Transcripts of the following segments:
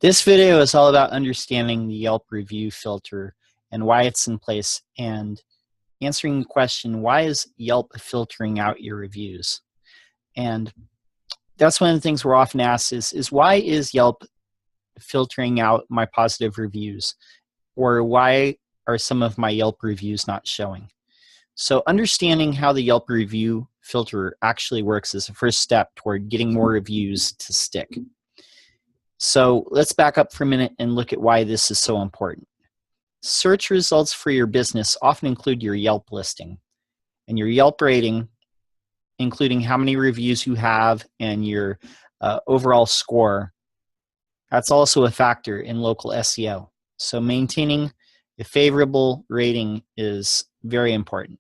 This video is all about understanding the Yelp review filter and why it's in place, and answering the question, why is Yelp filtering out your reviews? And that's one of the things we're often asked is why is Yelp filtering out my positive reviews? Or why are some of my Yelp reviews not showing? So understanding how the Yelp review filter actually works is the first step toward getting more reviews to stick. So let's back up for a minute and look at why this is so important. Search results for your business often include your Yelp listing and your Yelp rating, including how many reviews you have and your overall score. That's also a factor in local SEO. So maintaining a favorable rating is very important.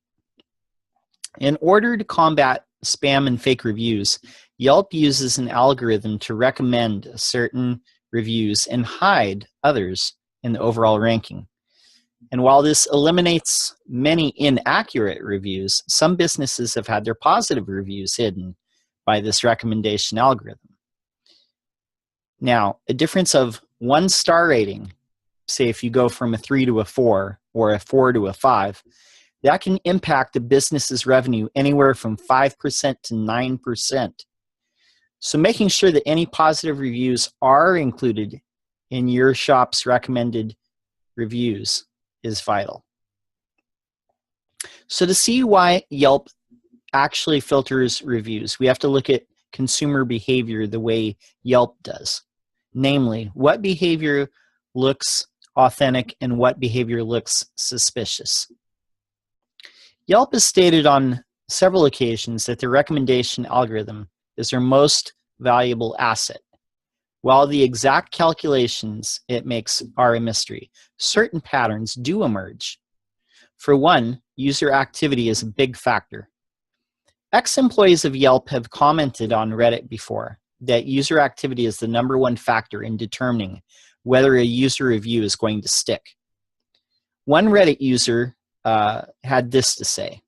In order to combat spam and fake reviews, Yelp uses an algorithm to recommend certain reviews and hide others in the overall ranking. And while this eliminates many inaccurate reviews, some businesses have had their positive reviews hidden by this recommendation algorithm. Now, a difference of 1-star rating, say if you go from a 3 to a 4 or a 4 to a 5, that can impact a business's revenue anywhere from 5% to 9%. So making sure that any positive reviews are included in your shop's recommended reviews is vital. So to see why Yelp actually filters reviews, we have to look at consumer behavior the way Yelp does. Namely, what behavior looks authentic and what behavior looks suspicious. Yelp has stated on several occasions that their recommendation algorithm is their most valuable asset. While the exact calculations it makes are a mystery, certain patterns do emerge. For one, user activity is a big factor. Ex-employees of Yelp have commented on Reddit before that user activity is the #1 factor in determining whether a user review is going to stick. One Reddit user had this to say: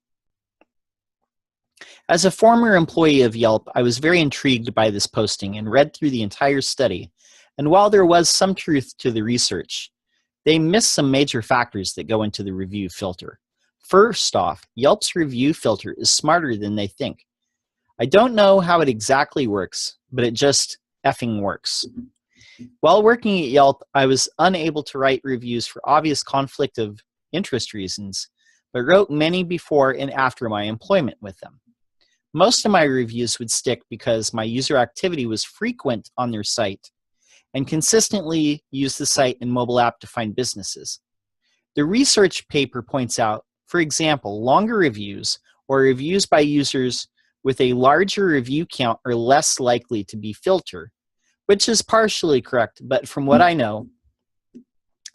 "As a former employee of Yelp, I was very intrigued by this posting and read through the entire study. And while there was some truth to the research, they missed some major factors that go into the review filter. First off, Yelp's review filter is smarter than they think. I don't know how it exactly works, but it just effing works. While working at Yelp, I was unable to write reviews for obvious conflict of interest reasons, but wrote many before and after my employment with them. Most of my reviews would stick because my user activity was frequent on their site and consistently used the site and mobile app to find businesses. The research paper points out, for example, longer reviews or reviews by users with a larger review count are less likely to be filtered, which is partially correct, but from what I know,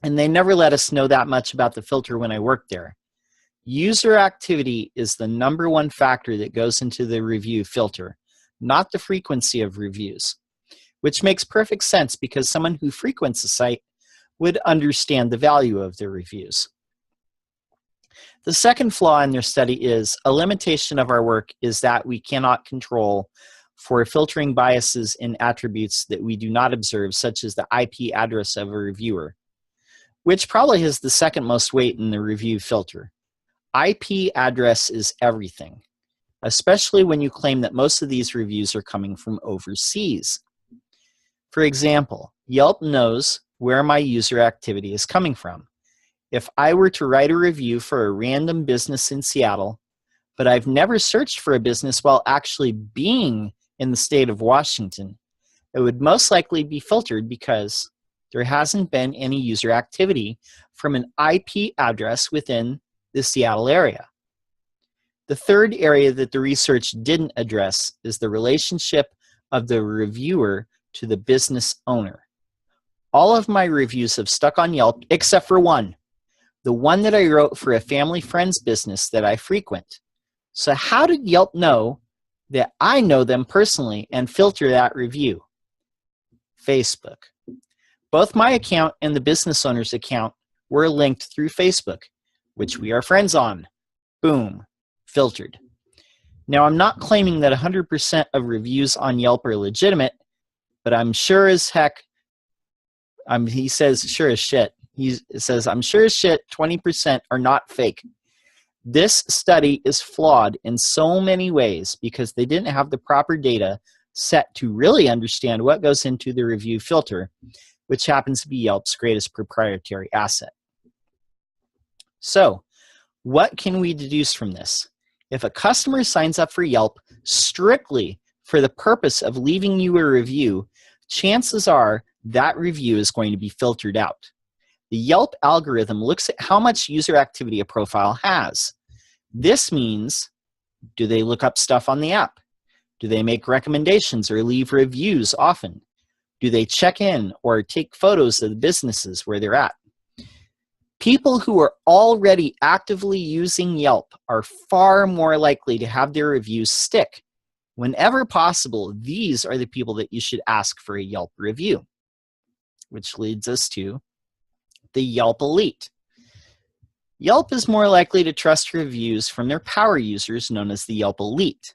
and they never let us know that much about the filter when I worked there, user activity is the #1 factor that goes into the review filter, not the frequency of reviews, which makes perfect sense because someone who frequents the site would understand the value of their reviews." The second flaw in their study is a limitation of our work is that we cannot control for filtering biases in attributes that we do not observe, such as the IP address of a reviewer, which probably has the second most weight in the review filter. IP address is everything, especially when you claim that most of these reviews are coming from overseas. For example, Yelp knows where my user activity is coming from. If I were to write a review for a random business in Seattle, but I've never searched for a business while actually being in the state of Washington, it would most likely be filtered because there hasn't been any user activity from an IP address within the Seattle area. The third area that the research didn't address is the relationship of the reviewer to the business owner. All of my reviews have stuck on Yelp except for one, the one that I wrote for a family friend's business that I frequent. So how did Yelp know that I know them personally and filter that review? Facebook. Both my account and the business owner's account were linked through Facebook, which we are friends on. Boom, filtered. Now, I'm not claiming that 100% of reviews on Yelp are legitimate, but I'm sure as heck He says sure as shit. He says, I'm sure as shit 20% are not fake. This study is flawed in so many ways because they didn't have the proper data set to really understand what goes into the review filter, which happens to be Yelp's greatest proprietary asset. So, what can we deduce from this? If a customer signs up for Yelp strictly for the purpose of leaving you a review, chances are that review is going to be filtered out. The Yelp algorithm looks at how much user activity a profile has. This means, do they look up stuff on the app? Do they make recommendations or leave reviews often? Do they check in or take photos of the businesses where they're at? People who are already actively using Yelp are far more likely to have their reviews stick. Whenever possible, these are the people that you should ask for a Yelp review, which leads us to the Yelp elite. Yelp is more likely to trust reviews from their power users known as the Yelp elite.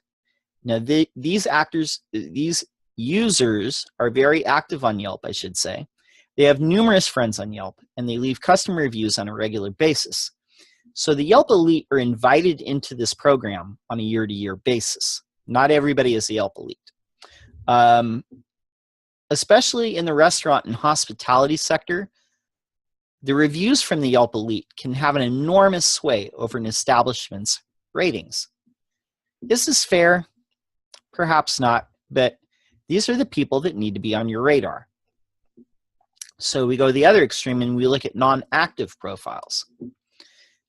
Now, these users are very active on Yelp, I should say. They have numerous friends on Yelp, and they leave custom reviews on a regular basis. So the Yelp elite are invited into this program on a year-to-year basis. Not everybody is a Yelp elite. Especially in the restaurant and hospitality sector, the reviews from the Yelp elite can have an enormous sway over an establishment's ratings. Is this fair? Perhaps not, but these are the people that need to be on your radar. So we go to the other extreme and we look at non-active profiles.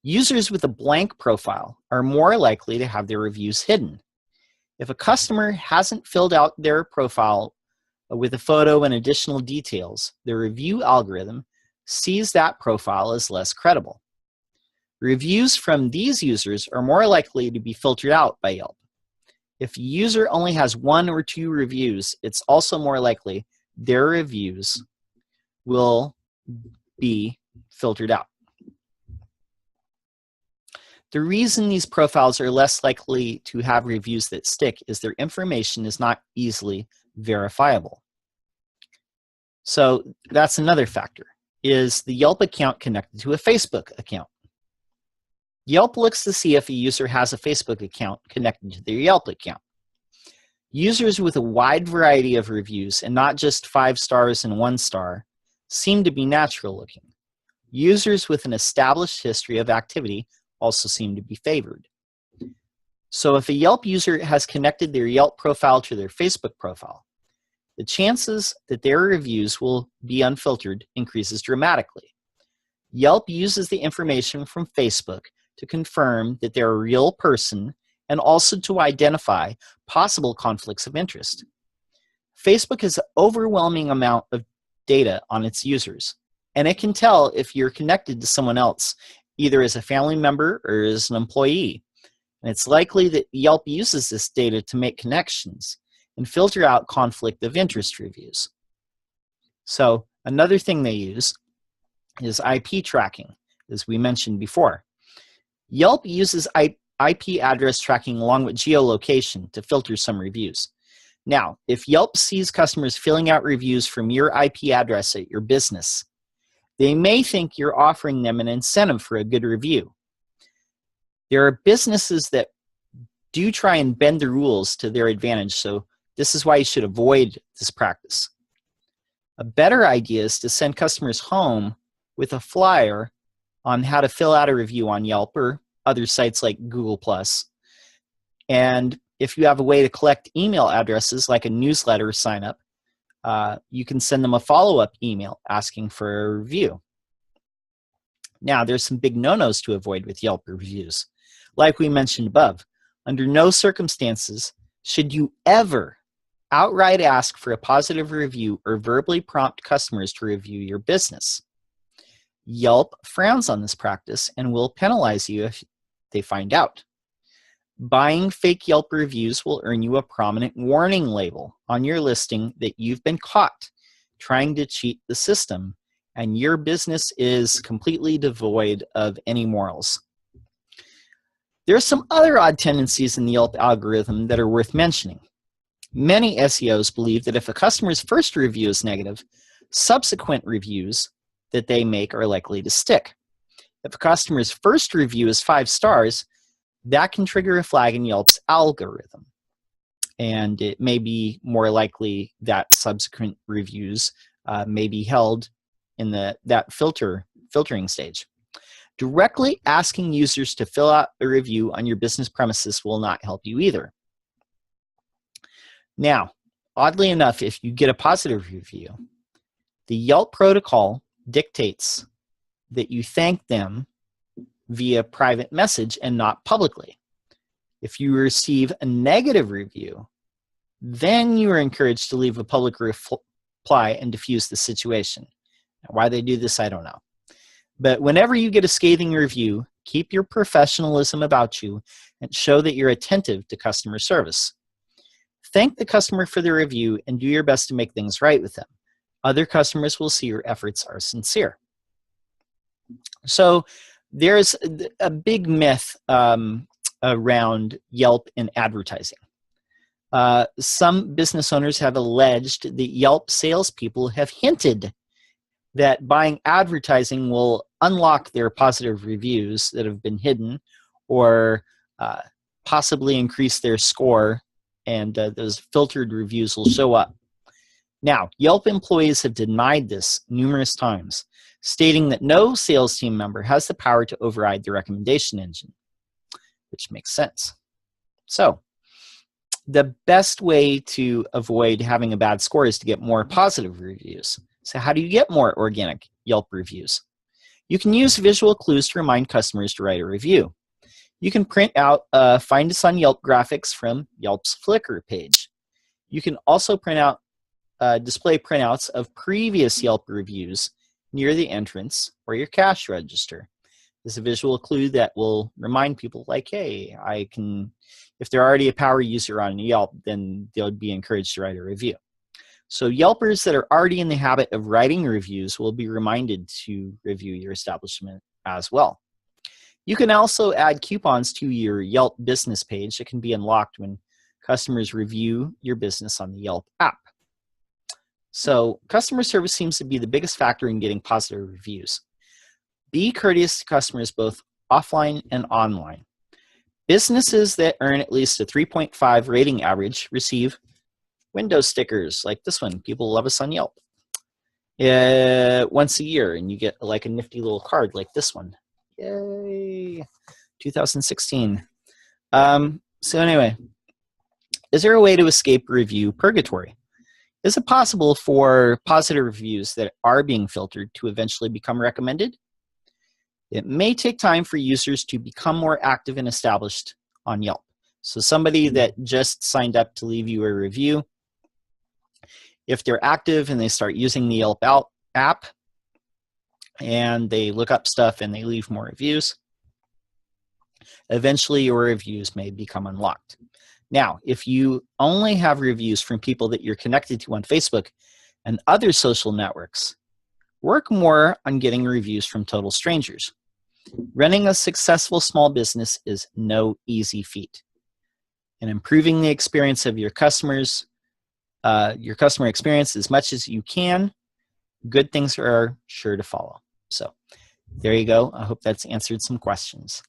Users with a blank profile are more likely to have their reviews hidden. If a customer hasn't filled out their profile with a photo and additional details, the review algorithm sees that profile as less credible. Reviews from these users are more likely to be filtered out by Yelp. If a user only has 1 or 2 reviews, it's also more likely their reviews will be filtered out. The reason these profiles are less likely to have reviews that stick is their information is not easily verifiable. So that's another factor. Is the Yelp account connected to a Facebook account? Yelp looks to see if a user has a Facebook account connected to their Yelp account. Users with a wide variety of reviews and not just 5 stars and 1 star seem to be natural looking. Users with an established history of activity also seem to be favored. So if a Yelp user has connected their Yelp profile to their Facebook profile, the chances that their reviews will be unfiltered increases dramatically. Yelp uses the information from Facebook to confirm that they're a real person and also to identify possible conflicts of interest. Facebook has an overwhelming amount of data on its users, and it can tell if you're connected to someone else, either as a family member or as an employee. And it's likely that Yelp uses this data to make connections and filter out conflict of interest reviews. So another thing they use is IP tracking, as we mentioned before. Yelp uses IP address tracking along with geolocation to filter some reviews. Now, if Yelp sees customers filling out reviews from your IP address at your business, they may think you're offering them an incentive for a good review. There are businesses that do try and bend the rules to their advantage, so this is why you should avoid this practice. A better idea is to send customers home with a flyer on how to fill out a review on Yelp or other sites like Google+. And if you have a way to collect email addresses like a newsletter sign up, you can send them a follow-up email asking for a review. Now, there's some big no-nos to avoid with Yelp reviews. Like we mentioned above, under no circumstances should you ever outright ask for a positive review or verbally prompt customers to review your business. Yelp frowns on this practice and will penalize you if they find out. Buying fake Yelp reviews will earn you a prominent warning label on your listing that you've been caught trying to cheat the system and your business is completely devoid of any morals. There are some other odd tendencies in the Yelp algorithm that are worth mentioning. Many SEOs believe that if a customer's first review is negative, subsequent reviews that they make are likely to stick. If a customer's first review is 5 stars, that can trigger a flag in Yelp's algorithm. And it may be more likely that subsequent reviews may be held in that filtering stage. Directly asking users to fill out a review on your business premises will not help you either. Now, oddly enough, if you get a positive review, the Yelp protocol dictates that you thank them via private message and not publicly. If you receive a negative review, then you are encouraged to leave a public reply and diffuse the situation. Now, why they do this, I don't know. But whenever you get a scathing review, keep your professionalism about you and show that you're attentive to customer service. Thank the customer for the review and do your best to make things right with them. Other customers will see your efforts are sincere. So there's a big myth around Yelp and advertising. Some business owners have alleged that Yelp salespeople have hinted that buying advertising will unlock their positive reviews that have been hidden, or possibly increase their score, and those filtered reviews will show up. Now, Yelp employees have denied this numerous times, stating that no sales team member has the power to override the recommendation engine, which makes sense. So, the best way to avoid having a bad score is to get more positive reviews. So how do you get more organic Yelp reviews? You can use visual clues to remind customers to write a review. You can print out Find Us on Yelp graphics from Yelp's Flickr page. You can also print out display printouts of previous Yelp reviews near the entrance or your cash register. There's a visual clue that will remind people, like, hey, I can, if they're already a power user on Yelp, then they'll be encouraged to write a review. So Yelpers that are already in the habit of writing reviews will be reminded to review your establishment as well. You can also add coupons to your Yelp business page that can be unlocked when customers review your business on the Yelp app. So customer service seems to be the biggest factor in getting positive reviews. Be courteous to customers both offline and online. Businesses that earn at least a 3.5 rating average receive window stickers like this one. People love us on Yelp. Once a year, and you get like a nifty little card like this one. Yay! 2016. So anyway, is there a way to escape review purgatory? Is it possible for positive reviews that are being filtered to eventually become recommended? It may take time for users to become more active and established on Yelp. So somebody that just signed up to leave you a review, if they're active and they start using the Yelp app and they look up stuff and they leave more reviews, eventually your reviews may become unlocked. Now, if you only have reviews from people that you're connected to on Facebook and other social networks, work more on getting reviews from total strangers. Running a successful small business is no easy feat. And improving the experience of your customers, your customer experience as much as you can, good things are sure to follow. So there you go. I hope that's answered some questions.